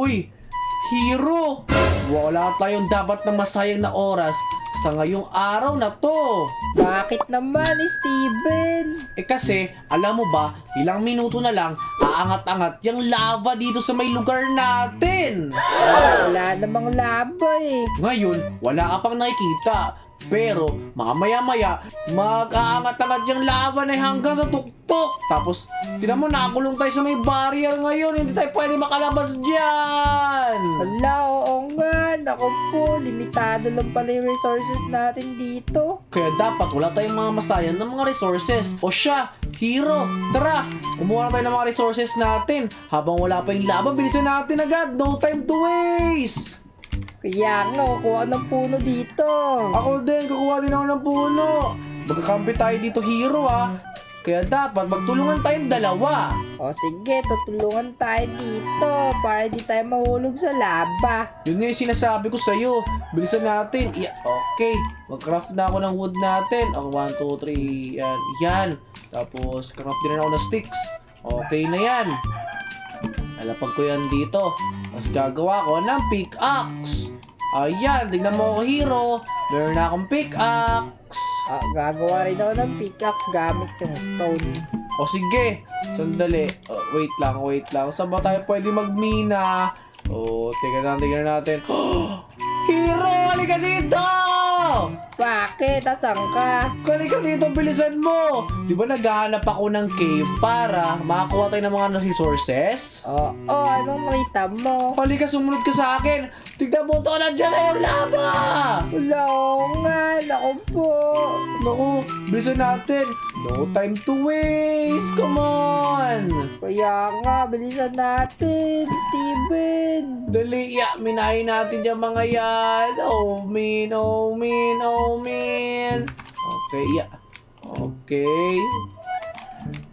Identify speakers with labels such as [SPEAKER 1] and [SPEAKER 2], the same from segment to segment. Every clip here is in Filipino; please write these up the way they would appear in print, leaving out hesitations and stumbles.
[SPEAKER 1] Uy, Hero! Wala tayong dapat na masayang na oras sa ngayong araw na to.
[SPEAKER 2] Bakit naman, Steven?
[SPEAKER 1] Kasi, alam mo ba, ilang minuto na lang, aangat-angat yung lava dito sa may lugar natin.
[SPEAKER 2] Wala namang laba eh.
[SPEAKER 1] Ngayon, wala ka pang nakikita. Pero, mamaya-maya, mag-aangat-angat yung lava na hanggang sa tuktok. Tapos, tinan mo, nakulong tayo sa may barrier ngayon. Hindi tayo pwede makalabas dyan.
[SPEAKER 2] Wala, oo nga. Naku po, limitado lang pala yung resources natin dito.
[SPEAKER 1] Kaya dapat wala tayong mga masayan ng mga resources. O siya, Hero, tara, kumuha na tayo ng mga resources natin. Habang wala pa yung lava, bilisan natin agad. No time to waste.
[SPEAKER 2] Kaya nga, kukuha ng puno dito.
[SPEAKER 1] Ako din, kukuha din ako ng puno. Magkakampi tayo dito, Hero, ha. Kaya dapat magtulungan tayong dalawa.
[SPEAKER 2] O sige, tutulungan tayo dito para hindi tayo mahulog sa lava.
[SPEAKER 1] Yun nga yung sinasabi ko sa'yo. Bilisan natin. Okay. Mag-craft na ako ng wood natin. 1, 2, 3. Yan. Yan. Tapos, craft din na ako ng sticks. Okay na yan. Alapag ko yan dito. Tapos gagawa ko ng pickaxe. Ayan. Tignan mo ako, Hero. Meron na akong pickaxe.
[SPEAKER 2] Gagawa rin ako ng pickaxe gamit yung stone.
[SPEAKER 1] O sige. Sandali. Wait lang. Saan ba tayo pwede magmina? Tingnan natin. Hero, halika dito!
[SPEAKER 2] Bakit? Asan ka?
[SPEAKER 1] Halika dito, bilisan mo! Di ba naghahanap ako ng cave para makakuha tayo ng mga resources?
[SPEAKER 2] Oo, anong makita mo?
[SPEAKER 1] Halika, sumunod ka sa akin! Tignan mo to, nandiyan na yung lava!
[SPEAKER 2] Wala, oo nga. Naku po.
[SPEAKER 1] Naku, bilisan natin! No time to waste! Come on!
[SPEAKER 2] Kaya nga, bilisan natin, Steven.
[SPEAKER 1] Dali, minahin natin yung mga yan. Oh, man. Okay, Okay.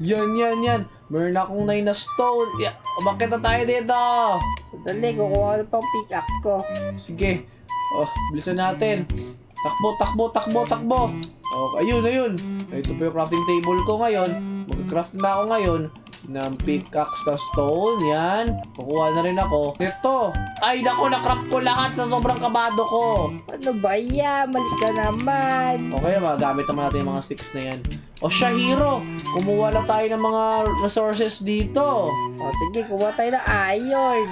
[SPEAKER 1] Yan. Meron akong 9 na stone. Bakit na tayo dito?
[SPEAKER 2] Dali, kukuha ko pang pickaxe ko.
[SPEAKER 1] Sige. Bilisan natin. Takbo. Okay, ayun. Ito po yung crafting table ko ngayon. Mag-craft na ako ngayon ng pickaxe na stone. Yan. Kukuha na rin ako. Ito. Ay, naku, na-craft ko lahat sa sobrang kabado ko.
[SPEAKER 2] Ano ba yan? Mali ka naman.
[SPEAKER 1] Okay, magamit naman natin yung mga sticks na yan. O siya, Hero. Kumuha lang tayo ng mga resources dito.
[SPEAKER 2] O sige, kuha tayo ng iron.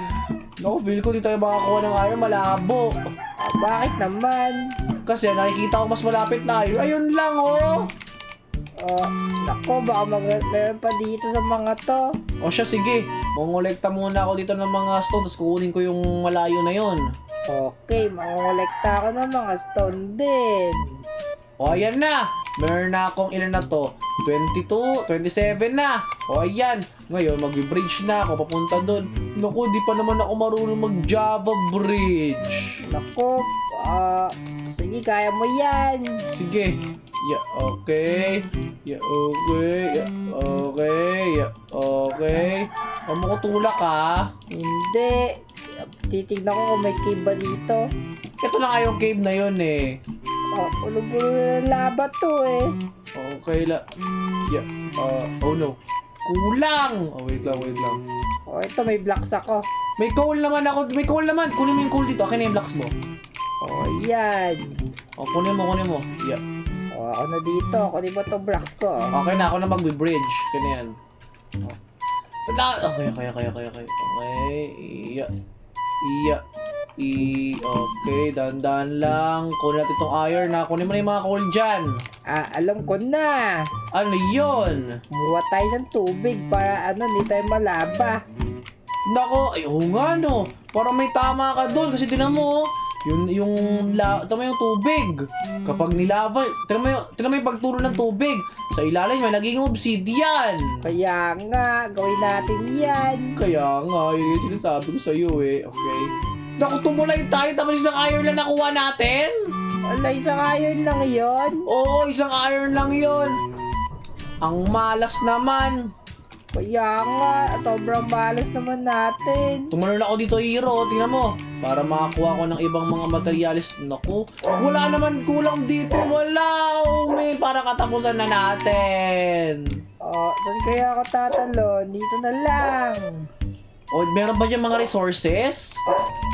[SPEAKER 1] Naku, feel ko di tayo makakuha ng iron. Malabo.
[SPEAKER 2] Bakit naman?
[SPEAKER 1] Kasi nakikita ko mas malapit na iron. Ayun lang, oh.
[SPEAKER 2] Nako, baka meron pa dito sa mga to.
[SPEAKER 1] O siya, sige. Mongolekta muna ako dito ng mga stone. Tapos kukunin ko yung malayo na yon.
[SPEAKER 2] Okay, mangolekta ako ng mga stone din.
[SPEAKER 1] O ayan na. Meron na akong ilan na to. 22, 27 na. O ayan. Ngayon, mag-bridge na ako papunta doon. Naku, di pa naman ako marunong mag-Java bridge.
[SPEAKER 2] Nako, sige, kaya mo yan.
[SPEAKER 1] Sige. Okay. Okay. Mamukutulak ka.
[SPEAKER 2] Hindi. Titignan ko kung may cave ba dito.
[SPEAKER 1] Ito na nga yung cave na yun eh.
[SPEAKER 2] Ulo-bulo na laba to eh.
[SPEAKER 1] Okay la. Oh no. Kulang! Wait lang.
[SPEAKER 2] Ito may blocks ako.
[SPEAKER 1] May coal naman. Kunin mo yung coal dito. Akin na yung blocks mo.
[SPEAKER 2] Yan.
[SPEAKER 1] Kunin mo.
[SPEAKER 2] Ako na dito. Kunin mo itong blocks ko.
[SPEAKER 1] Okay na, ako na mag-bridge. Kaya yan. Okay. Okay, dahan-dahan lang. Kunin natin itong iron na. Kunin mo na yung mga coal dyan.
[SPEAKER 2] Alam ko na.
[SPEAKER 1] Ano yun?
[SPEAKER 2] Kumuha tayo ng tubig para hindi tayo malaba.
[SPEAKER 1] Nako, nga no. Parang may tama ka doon. Kasi tinan mo, tama yung tubig. Kapag nilava, tinan mo yung pagtulo ng tubig. Sa ilalim may naging obsidian.
[SPEAKER 2] Kaya nga, gawin natin yan.
[SPEAKER 1] Kaya nga, yun yung sinasabi ko sa'yo eh. Okay. Naku, tumulay tayo tapos isang iron lang nakuha natin.
[SPEAKER 2] Wala, isang iron lang yon.
[SPEAKER 1] Oo, isang iron lang yon. Ang malas naman.
[SPEAKER 2] Kaya nga, sobrang balas naman natin.
[SPEAKER 1] Tumalon ako dito, Hero. Tingnan mo. Para makakuha ko ng ibang mga materialis. Naku, wala naman kulang dito. Wala. May para katapusan na natin.
[SPEAKER 2] Saan kaya ako tatalon? Dito na lang.
[SPEAKER 1] O, meron ba dyan mga resources?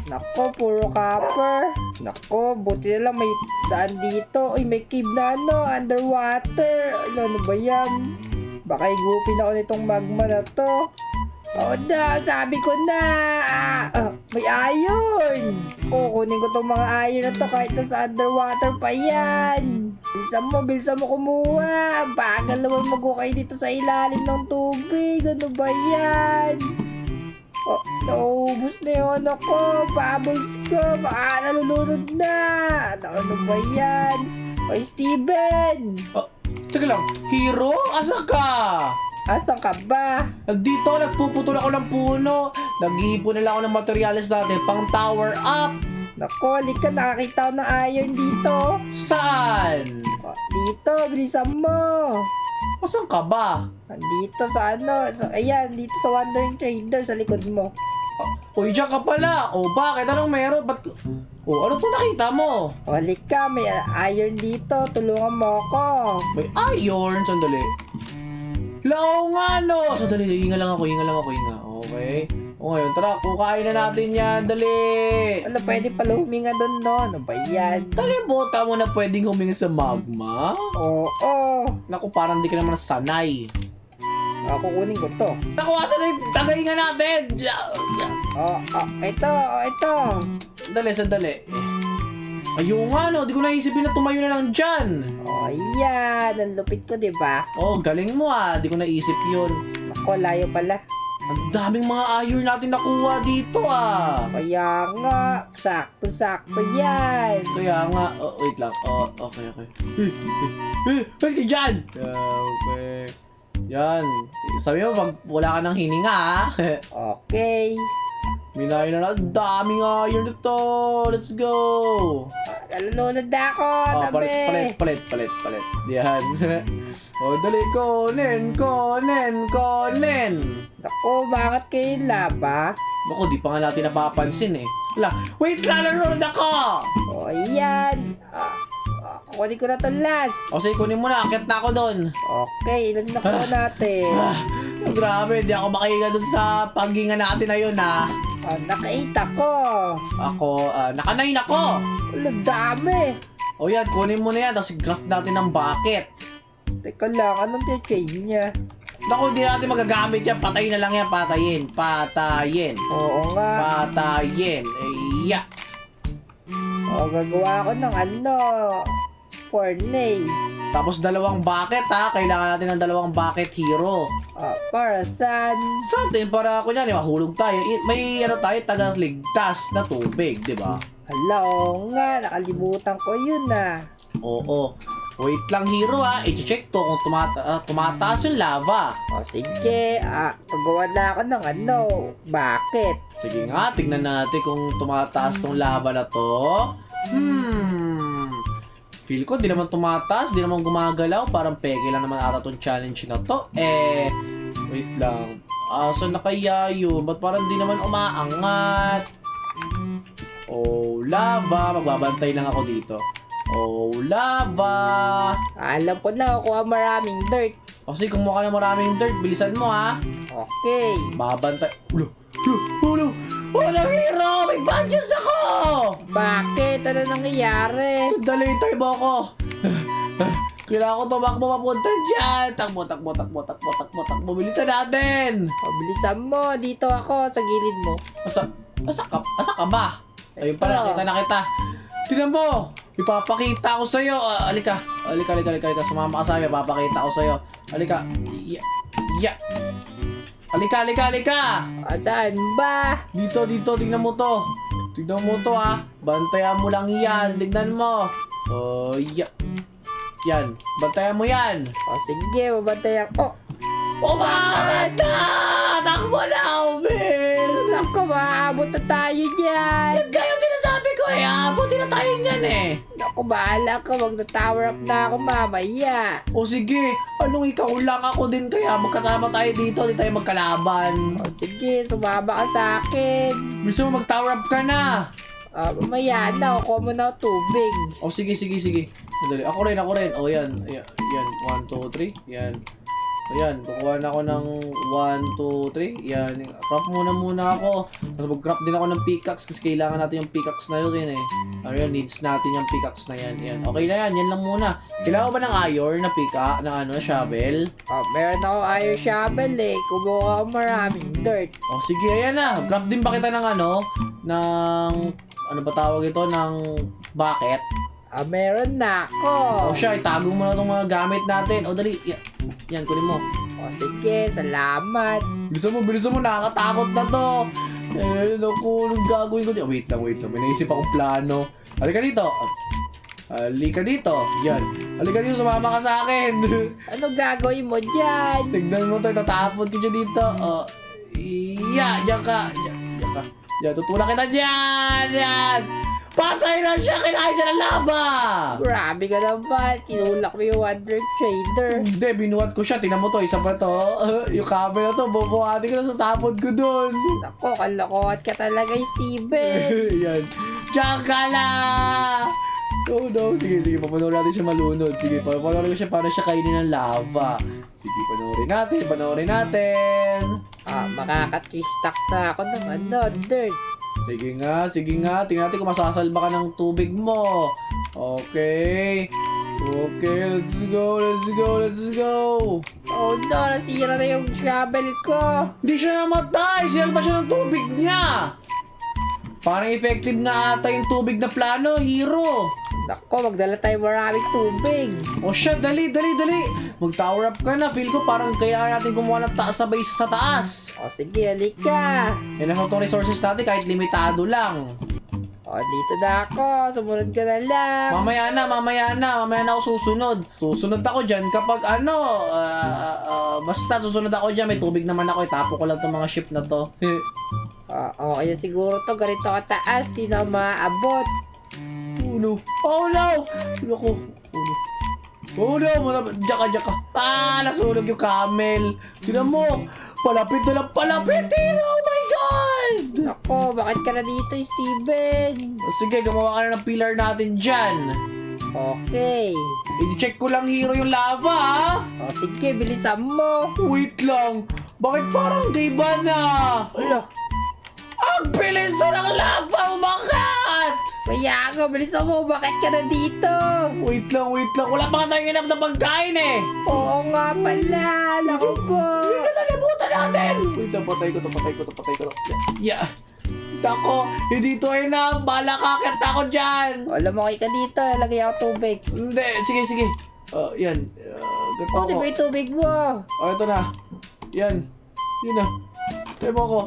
[SPEAKER 2] Nako, puro copper. Nako, buti na lang may daan dito. Uy, may cave na underwater. Ano ba yan? Baka igupin ako nitong magma na to. Oo na, sabi ko na. May iron. Kukunin ko tong mga iron na to kahit nasa underwater pa yan. Bilisan mo kumuha. Bagal naman mag-ukay dito sa ilalim ng tubig. Ano ba yan? Naubos na yung ano ko. Bubbles ko. Baka nalulunod na. Ano ba yan? Oy, Steven.
[SPEAKER 1] Teka lang, Hero? Asa ka?
[SPEAKER 2] Asan ka ba?
[SPEAKER 1] Dito, nagpuputol ako ng puno. Nag-iipon nila ako ng materials natin pang tower up.
[SPEAKER 2] Nako, halika, nakakita ko ng iron dito.
[SPEAKER 1] Saan?
[SPEAKER 2] Dito, bilisan mo.
[SPEAKER 1] Saan ka ba?
[SPEAKER 2] Dito sa ano, ayan, dito sa Wandering Trader sa likod mo.
[SPEAKER 1] Uy, dyan ka pala. O, bakit? Anong meron? Ba't... O, ano to nakita mo?
[SPEAKER 2] Halika, may iron dito, tulungan mo ako.
[SPEAKER 1] May iron. Sandali. Lao nga, no. Sandali, hinga lang ako. Okay. O, ngayon, tara, kukain na natin yan. Dali.
[SPEAKER 2] Wala, pwede pala huminga doon, no? Ano ba yan?
[SPEAKER 1] Talibota mo na pwedeng huminga sa magma?
[SPEAKER 2] Oo.
[SPEAKER 1] Naku, parang di ka naman sanay.
[SPEAKER 2] Kukunin ko to.
[SPEAKER 1] Naku, asa na yung tagahinga natin?
[SPEAKER 2] Ito.
[SPEAKER 1] Sandali. Ayun nga, no. Di ko naisipin na tumayo na lang dyan.
[SPEAKER 2] Ayan. Ang lupit ko, diba?
[SPEAKER 1] Galing mo ah. Di ko naisip yun.
[SPEAKER 2] Ako, layo pala.
[SPEAKER 1] Ang daming mga iron natin nakuha dito ah.
[SPEAKER 2] Kaya nga, sakto yan.
[SPEAKER 1] Kaya nga, wait lang. Okay. Ba't ka dyan? Okay. Yan. Sabi mo, pag wala ka ng hininga ah.
[SPEAKER 2] Okay.
[SPEAKER 1] Minayin na lang. Daming iron nito. Let's go.
[SPEAKER 2] Nalunod na ako, tabi.
[SPEAKER 1] Palit. Yan. Dali. Konen.
[SPEAKER 2] Naku, bakit kayo laba?
[SPEAKER 1] Naku, di pa nga natin napapansin eh. Wala. Wait lang, nanonood ako!
[SPEAKER 2] Ayan. Kukunin ko na to last.
[SPEAKER 1] Sige, kunin mo na. Akit na ako doon.
[SPEAKER 2] Okay, ilan na ko natin?
[SPEAKER 1] Grabe, di ako makihinga doon sa paghinga natin na yun ha.
[SPEAKER 2] Naka-8 ako.
[SPEAKER 1] Ako, naka-9 ako.
[SPEAKER 2] Wala, dami.
[SPEAKER 1] Yan, kunin mo na yan. Tapos craft natin ng bucket.
[SPEAKER 2] Teka lang, anong change niya?
[SPEAKER 1] Naku, di natin magagamit yan. Patayin na lang yan. Patayin.
[SPEAKER 2] Oo nga.
[SPEAKER 1] Patayin. Yeah.
[SPEAKER 2] Gagawa ko ng furnace.
[SPEAKER 1] Tapos 2 bucket ha. Kailangan natin ng 2 bucket, Hero.
[SPEAKER 2] Para saan?
[SPEAKER 1] Sa atin, para kunyari, mahulog tayo. May taga-ligtas na tubig, di ba?
[SPEAKER 2] Hala, oo nga. Nakalimutan ko yun
[SPEAKER 1] Oo. Wait lang, Hero ha. I-check to kung tumataas yung lava.
[SPEAKER 2] Sige. Pagawa na ako ng bakit?
[SPEAKER 1] Sige nga, tignan natin kung tumataas tong lava na to. Feel ko, di naman tumataas, di naman gumagalaw. Parang peke lang naman ata tong challenge na to. Wait lang. Saan na kaya yun? Ba't parang di naman umaangat? Lava. Magbabantay lang ako dito. Lava.
[SPEAKER 2] Alam ko na, kuha maraming dirt.
[SPEAKER 1] Sige, kumuha ka na maraming dirt. Bilisan mo ha.
[SPEAKER 2] Okay.
[SPEAKER 1] Babantay. Hero! May badges ako!
[SPEAKER 2] Bakit? Ano nangyayari?
[SPEAKER 1] Dali, tayo mo ako. Kailangan ko tumakbo mapunta dyan. Takbo. Bilisan natin.
[SPEAKER 2] Bilisan mo. Dito ako, sa gilid mo.
[SPEAKER 1] Asa ka ba? Ayun pala, kita na kita. Tingnan mo. Ipapakita ko sa'yo. Alika. Sumama ka sa'yo. Ipapakita ko sa'yo. Alika. Yeah. Alika.
[SPEAKER 2] Saan ba?
[SPEAKER 1] Dito. Tingnan mo to. Bantayan mo lang yan. Tignan mo. Yeah. Yan. Bantayan mo yan.
[SPEAKER 2] Sige, babantayan ko.
[SPEAKER 1] Umaganda! Takbo na, Will!
[SPEAKER 2] Naku, maabot na tayo dyan.
[SPEAKER 1] Yan kayo sinasabi ko eh. Abutin na tayo niyan eh.
[SPEAKER 2] Naku, bahala ka. Mag-tower up na ako mamaya.
[SPEAKER 1] Sige. Anong ikaw lang, ako din kaya. Magkasama tayo dito. Di tayo magkalaban.
[SPEAKER 2] Sige, sumama ka sa akin.
[SPEAKER 1] Gusto mo mag-tower up ka na?
[SPEAKER 2] Mamaya na. Kuha mo na tubig.
[SPEAKER 1] Sige. Madali. Ako rin. Yan. 1, 2, 3. Yan. Ayan, kukuha na ako ng 1, 2, 3. Yan, craft muna ako. Tapos mag-craft din ako ng pickaxe kasi kailangan natin yung pickaxe na yun eh. Ano yun, needs natin yung pickaxe na yan. Yan. Okay na yan, yan lang muna. Kailangan ko ba ng iron na pickaxe, ng ano, shovel?
[SPEAKER 2] Meron ako iron shovel eh. Kumuha ako maraming dirt.
[SPEAKER 1] O sige, ayan na. Craft din ba kita ng ano, ng, ano ba tawag ito, ng bucket?
[SPEAKER 2] Meron na ako.
[SPEAKER 1] O siya, itago mo na itong mga gamit natin. O dali, yan, kunin mo.
[SPEAKER 2] Sige, salamat.
[SPEAKER 1] Bilisan mo, nakakatakot na to. Eh, naku, anong gagawin ko dito? Wait lang. May naisip akong plano. Halika dito. Yan. Halika dito, sumama ka sa akin.
[SPEAKER 2] Ano gagawin mo dyan?
[SPEAKER 1] Tignan mo to, tatapon ko dyan dito. Diyan ka. Yan, tutulak kita dyan. Yan. Patay na siya, kinain siya ng lava.
[SPEAKER 2] Grabe ka naman. Tinulak mo yung Wonder Trader.
[SPEAKER 1] Hindi, binuhat ko siya. Tingnan mo to, isa pa to. Yung camera to, bubuhatin ko na sa tapon ko dun.
[SPEAKER 2] Ako, kalokohan ka talaga, Steven.
[SPEAKER 1] Yan. Diyan ka na! Oh no, sige, papanoorin natin siya malunod. Sige, papanoorin ko siya para siya kainin ng lava. Sige, panoorin natin.
[SPEAKER 2] Makaka-3 stack na ako ng dirt.
[SPEAKER 1] Sige nga. Tingnan natin kung masasalba ka ng tubig mo. Okay, let's go.
[SPEAKER 2] Oh no, nasira na yung shovel ko.
[SPEAKER 1] Hindi siya namatay! Sinalba siya ng tubig niya! Parang effective na ata yung tubig na plano, hero!
[SPEAKER 2] Nako, magdala tayo maraming tubig.
[SPEAKER 1] O siya, dali! Mag-tower up ka na. Feel ko parang kaya natin kumuha ng taas sa base sa taas.
[SPEAKER 2] O sige, halika.
[SPEAKER 1] Yan ang itong resources natin kahit limitado lang.
[SPEAKER 2] O, dito na ako. Sumunod ka na lang.
[SPEAKER 1] Mamaya na ako susunod. Susunod ako dyan kapag basta susunod ako dyan. May tubig naman ako. Itapo ko lang itong mga ship na to.
[SPEAKER 2] Okay, siguro to ganito kataas. Di na maabot.
[SPEAKER 1] Oh no! Diyan ka. Nasunog yung camel. Tignan mo. Palapit na lang. Hero! Oh my God!
[SPEAKER 2] Nako, bakit ka na dito, Steven?
[SPEAKER 1] Sige, gumawa ka na ng pillar natin dyan.
[SPEAKER 2] Okay.
[SPEAKER 1] I-check ko lang, hero, yung lava, ha?
[SPEAKER 2] O sige, bilisan mo.
[SPEAKER 1] Wait lang. Bakit parang di ba na?
[SPEAKER 2] Ala,
[SPEAKER 1] Ang bilis na ng lava! Umakat!
[SPEAKER 2] kaya nga, bilisan mo. Bakit ka na dito?
[SPEAKER 1] Wait lang. Wala pa nga tayong enough na pagkain, eh.
[SPEAKER 2] Oo nga pala. Naku po.
[SPEAKER 1] Nalimutan natin! Wait lang, patay ko. Yeah. Dako, hindi to enough. Bala ka, kanta ko dyan.
[SPEAKER 2] O, lumaki ka dito. Lagay ako tubig.
[SPEAKER 1] Hindi, sige. Yan. Ganito
[SPEAKER 2] O, di
[SPEAKER 1] ako.
[SPEAKER 2] ba yung tubig mo?
[SPEAKER 1] Ito na. Yan. Yun na. Ewan ko.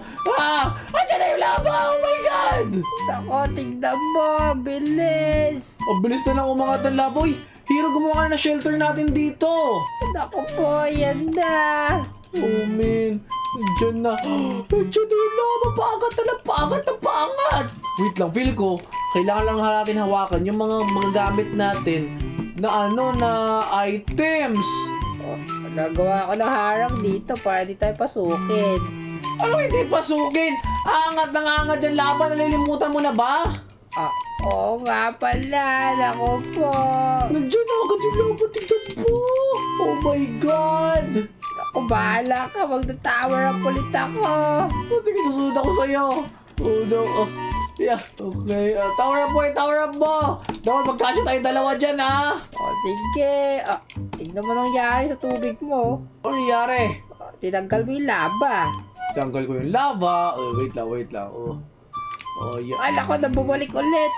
[SPEAKER 1] Andiyan na yung lava! Oh my God!
[SPEAKER 2] Nako, tignan mo. Bilis.
[SPEAKER 1] Ang bilis na lang umangat ng lava. Uy, hero, gumawa ka na shelter natin dito.
[SPEAKER 2] Naku po, yan na.
[SPEAKER 1] Oh man, nandiyan na. Nandiyan na yung lava. Paangat. Wait lang, feel ko, kailangan lang natin hawakan yung mga gamit natin na items.
[SPEAKER 2] O, nagawa ko ng harang dito para di tayo pasukin.
[SPEAKER 1] Ano hindi pasukin? Angat yung lava. Nalilimutan mo na ba?
[SPEAKER 2] Oo nga pala. Naku po.
[SPEAKER 1] Nandiyan na agad yung lava. Tignan po. Oh my God.
[SPEAKER 2] Naku, bahala ka. Magda-tower up ulit ako.
[SPEAKER 1] Sige, susunod ako sa'yo. Oh no. Yeah, okay. Tower up mo. Dapat magkasya tayo dalawa dyan, ha?
[SPEAKER 2] O, sige. Tignan mo nangyari sa tubig mo.
[SPEAKER 1] Ano nangyari?
[SPEAKER 2] Tinanggal mo yung lava.
[SPEAKER 1] Tanggal ko yung lava. Wait lang. Yeah.
[SPEAKER 2] Ay, naku, nabumalik ulit.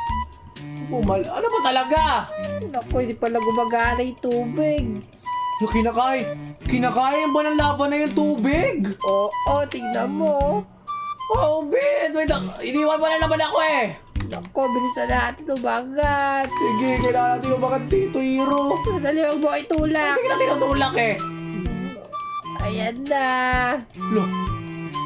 [SPEAKER 1] Ano ba talaga?
[SPEAKER 2] Naku, hindi pala gumagana yung tubig.
[SPEAKER 1] Yung kinakain ba ng lava na yung tubig?
[SPEAKER 2] Oo, tignan mo.
[SPEAKER 1] Oh, bitch! Wait lang. Iniwan mo na naman ako, eh.
[SPEAKER 2] Naku, bilisan natin umagat.
[SPEAKER 1] Sige, kailangan natin umagat dito, hero.
[SPEAKER 2] Dali, huwag mo itulak.
[SPEAKER 1] Hindi ka natin natulak, eh.
[SPEAKER 2] Ayan na.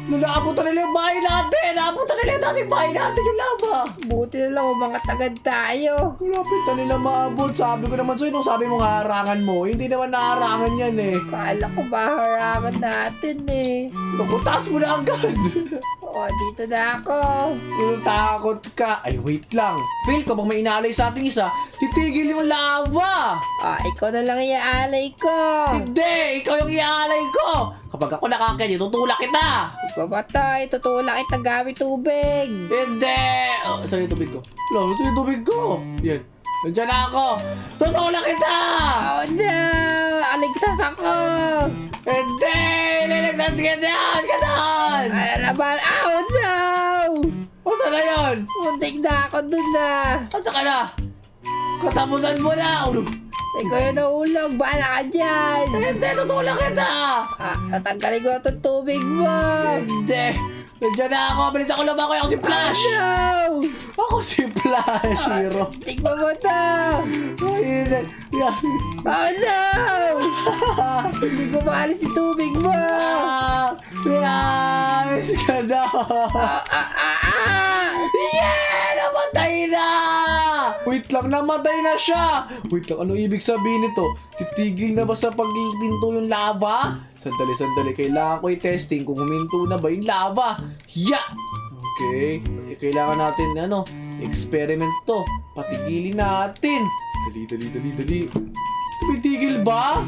[SPEAKER 1] Naabutan nila yung bahay natin! Naabutan nila yung dating bahay natin yung lava!
[SPEAKER 2] Buti na lang umangat agad tayo.
[SPEAKER 1] Malapit na nila maabot. Sabi ko naman sa'yo, nung sabi mong harangan mo, hindi naman naharangan yan eh.
[SPEAKER 2] Kala ko ba harangan natin eh.
[SPEAKER 1] Naku, taas mo na agad!
[SPEAKER 2] Oh, dito na ako.
[SPEAKER 1] Takot ka. Ay, wait lang. Phil, kapag may inaalay sa ating isa, titigil yung lava.
[SPEAKER 2] Ah, ikaw na lang iaalay ko.
[SPEAKER 1] Hindi! Ikaw yung iaalay ko! Kapag ako nakakaya, tutulak kita!
[SPEAKER 2] Babatay, tutulak kita gamit tubig.
[SPEAKER 1] Hindi! Oh, saan yung tubig ko? Wala, saan yung tubig ko? Yan. Nandiyan na ako! Tutulak kita!
[SPEAKER 2] Oh no! Aligtas ako!
[SPEAKER 1] Hindi! Liligtas kita! Ka doon!
[SPEAKER 2] Ano naman? Oh no!
[SPEAKER 1] O, saan na yun?
[SPEAKER 2] Muntik na ako dun na.
[SPEAKER 1] O, saan ka na? Katapusan mo na! Ulo!
[SPEAKER 2] Ikaw yung nahulog. Bahala ka dyan.
[SPEAKER 1] Hindi! Tutulak kita!
[SPEAKER 2] Ah, tatanggalin ko na itong tubig mo.
[SPEAKER 1] Hindi! Nandiyan na ako! Bilis ako lumako! Ako si Flash!
[SPEAKER 2] No!
[SPEAKER 1] Ako si Flash, hero!
[SPEAKER 2] Tignan mo to.
[SPEAKER 1] Ay, yan!
[SPEAKER 2] Oh no! Hindi ko maalis si tubig mo.
[SPEAKER 1] Yes! Ka na! Yeah! Namatay na! Wait lang, namatay na siya! Wait lang, ano ibig sabihin nito? Titigil na ba sa pagpinto yung lava? Sandali. Kailangan ko i-testing kung huminto na ba yung lava. Yeah! Okay. Kailangan natin, experiment to. Patigilin natin. Dali. Tumitigil ba?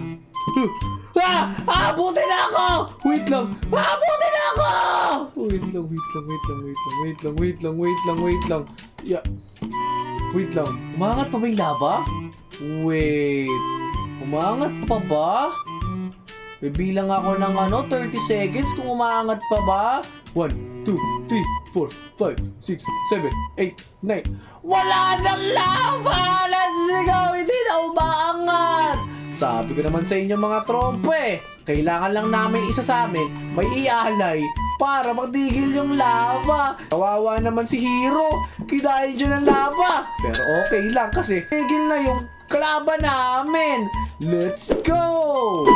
[SPEAKER 1] Abutin na ako! Wait lang! Abutin na ako! Wait lang. Yeah. Wait lang. Umangat pa ba yung lava? Wait. Umangat pa ba? Bibilang ako ng 30 seconds kung umangat pa ba? 1, 2, 3, 4, 5, 6, 7, 8, 9. Wala nang lava! Let's go! Hindi na umaangat! Sabi ko naman sa inyo mga trompo kailangan lang namin isa sa amin may ialay para magtigil yung lava. Kawawa naman si Hero, kinain dyan ng lava. Pero okay lang kasi tigil na yung kalaban namin. Let's go!